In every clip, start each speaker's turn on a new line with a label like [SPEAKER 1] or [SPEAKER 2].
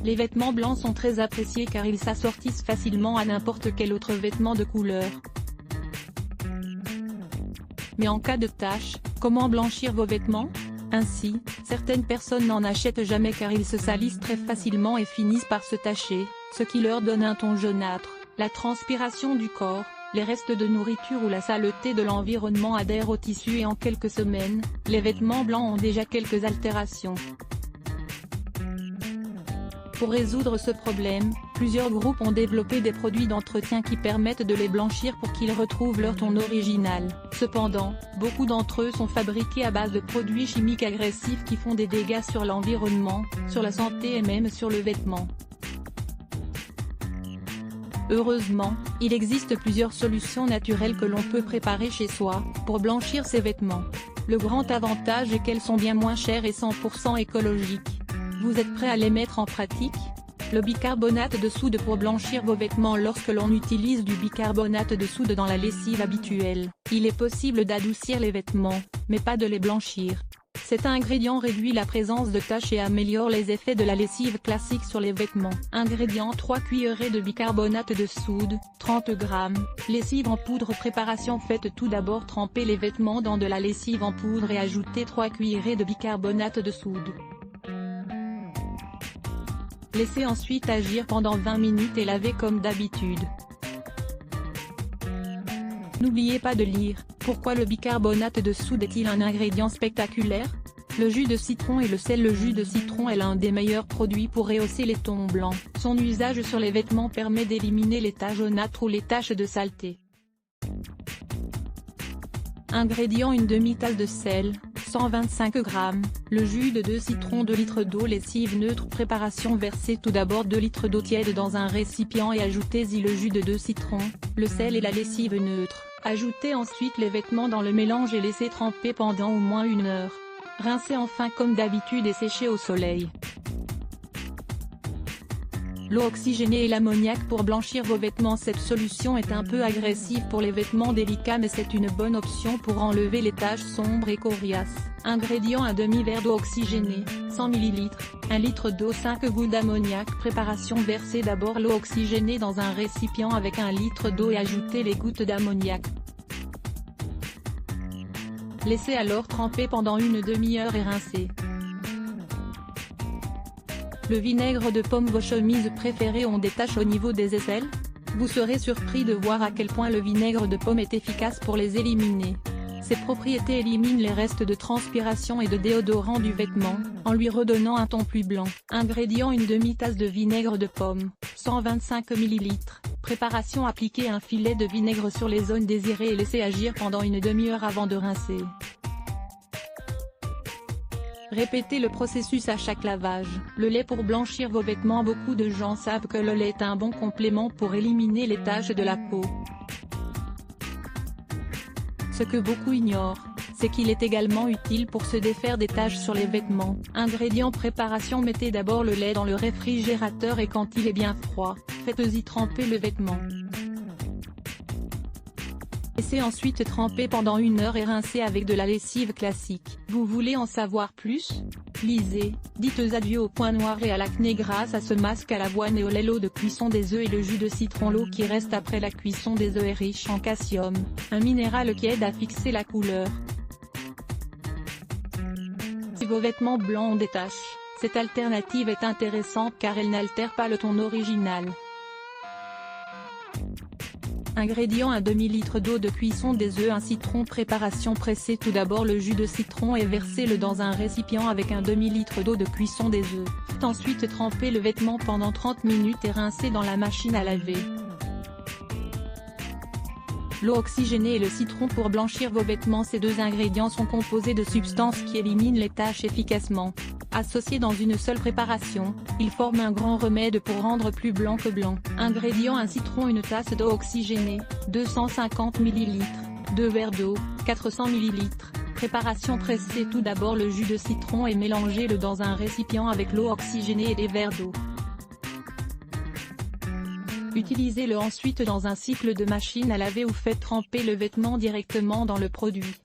[SPEAKER 1] Les vêtements blancs sont très appréciés car ils s'assortissent facilement à n'importe quel autre vêtement de couleur. Mais en cas de tache, comment blanchir vos vêtements? Ainsi, certaines personnes n'en achètent jamais car ils se salissent très facilement et finissent par se tacher, ce qui leur donne un ton jaunâtre. La transpiration du corps, les restes de nourriture ou la saleté de l'environnement adhèrent au tissu et en quelques semaines, les vêtements blancs ont déjà quelques altérations. Pour résoudre ce problème, plusieurs groupes ont développé des produits d'entretien qui permettent de les blanchir pour qu'ils retrouvent leur ton original. Cependant, beaucoup d'entre eux sont fabriqués à base de produits chimiques agressifs qui font des dégâts sur l'environnement, sur la santé et même sur le vêtement. Heureusement, il existe plusieurs solutions naturelles que l'on peut préparer chez soi, pour blanchir ses vêtements. Le grand avantage est qu'elles sont bien moins chères et 100% écologiques. Vous êtes prêt à les mettre en pratique? Le bicarbonate de soude pour blanchir vos vêtements. Lorsque l'on utilise du bicarbonate de soude dans la lessive habituelle, il est possible d'adoucir les vêtements, mais pas de les blanchir. Cet ingrédient réduit la présence de taches et améliore les effets de la lessive classique sur les vêtements. Ingrédients: 3 cuillerées de bicarbonate de soude, 30 g. Lessive en poudre. Préparation: faites tout d'abord tremper les vêtements dans de la lessive en poudre et ajoutez 3 cuillerées de bicarbonate de soude. Laissez ensuite agir pendant 20 minutes et lavez comme d'habitude. N'oubliez pas de lire. Pourquoi le bicarbonate de soude est-il un ingrédient spectaculaire? Le jus de citron et le sel. Le jus de citron est l'un des meilleurs produits pour rehausser les tons blancs. Son usage sur les vêtements permet d'éliminer les taches jaunâtres ou les taches de saleté. Ingrédients: une demi-tasse de sel, 125 g, le jus de 2 citrons, 2 litres d'eau, lessive neutre. Préparation: versez tout d'abord 2 litres d'eau tiède dans un récipient et ajoutez-y le jus de 2 citrons, le sel et la lessive neutre. Ajoutez ensuite les vêtements dans le mélange et laissez tremper pendant au moins 1 heure. Rincez enfin comme d'habitude et séchez au soleil. L'eau oxygénée et l'ammoniac pour blanchir vos vêtements. Cette solution est un peu agressive pour les vêtements délicats mais c'est une bonne option pour enlever les taches sombres et coriaces. Ingrédients: un demi-verre d'eau oxygénée, 100 ml, 1 litre d'eau, 5 gouttes d'ammoniac. Préparation: versez d'abord l'eau oxygénée dans un récipient avec 1 litre d'eau et ajoutez les gouttes d'ammoniac. Laissez alors tremper pendant une demi-heure et rincez. Le vinaigre de pomme. Vos chemises préférées ont des taches au niveau des aisselles? Vous serez surpris de voir à quel point le vinaigre de pomme est efficace pour les éliminer. Ses propriétés éliminent les restes de transpiration et de déodorant du vêtement, en lui redonnant un ton plus blanc. Ingrédients: une demi-tasse de vinaigre de pomme, 125 ml. Préparation: appliquez un filet de vinaigre sur les zones désirées et laissez agir pendant une demi-heure avant de rincer. Répétez le processus à chaque lavage. Le lait pour blanchir vos vêtements. Beaucoup de gens savent que le lait est un bon complément pour éliminer les taches de la peau. Ce que beaucoup ignorent, c'est qu'il est également utile pour se défaire des taches sur les vêtements. Ingrédients: préparation: mettez d'abord le lait dans le réfrigérateur et quand il est bien froid, faites-y tremper le vêtement. Laissez ensuite tremper pendant 1 heure et rincez avec de la lessive classique. Vous voulez en savoir plus? Lisez. Dites adieu au point noir et à l'acné grâce à ce masque à l'avoine et au lait. L'eau de cuisson des œufs et le jus de citron. L'eau qui reste après la cuisson des œufs est riche en calcium, un minéral qui aide à fixer la couleur. Si vos vêtements blancs ont des taches, cette alternative est intéressante car elle n'altère pas le ton original. Ingrédients: un demi-litre d'eau de cuisson, des œufs, un citron. Préparation: pressez tout d'abord le jus de citron et versez-le dans un récipient avec un demi-litre d'eau de cuisson des œufs. Faites ensuite tremper le vêtement pendant 30 minutes et rincez dans la machine à laver. L'eau oxygénée et le citron pour blanchir vos vêtements. Ces deux ingrédients sont composés de substances qui éliminent les taches efficacement. Associés dans une seule préparation, ils forment un grand remède pour rendre plus blanc que blanc. Ingrédients: un citron, une tasse d'eau oxygénée, 250 ml, 2 verres d'eau, 400 ml. Préparation: pressez tout d'abord le jus de citron et mélangez-le dans un récipient avec l'eau oxygénée et des verres d'eau. Utilisez-le ensuite dans un cycle de machine à laver ou faites tremper le vêtement directement dans le produit.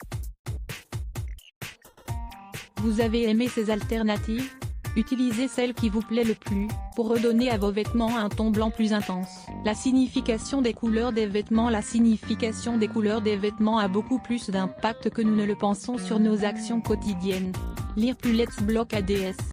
[SPEAKER 1] Vous avez aimé ces alternatives? Utilisez celle qui vous plaît le plus, pour redonner à vos vêtements un ton blanc plus intense. La signification des couleurs des vêtements. La signification des couleurs des vêtements a beaucoup plus d'impact que nous ne le pensons sur nos actions quotidiennes. Lire plus Let's Block ADS.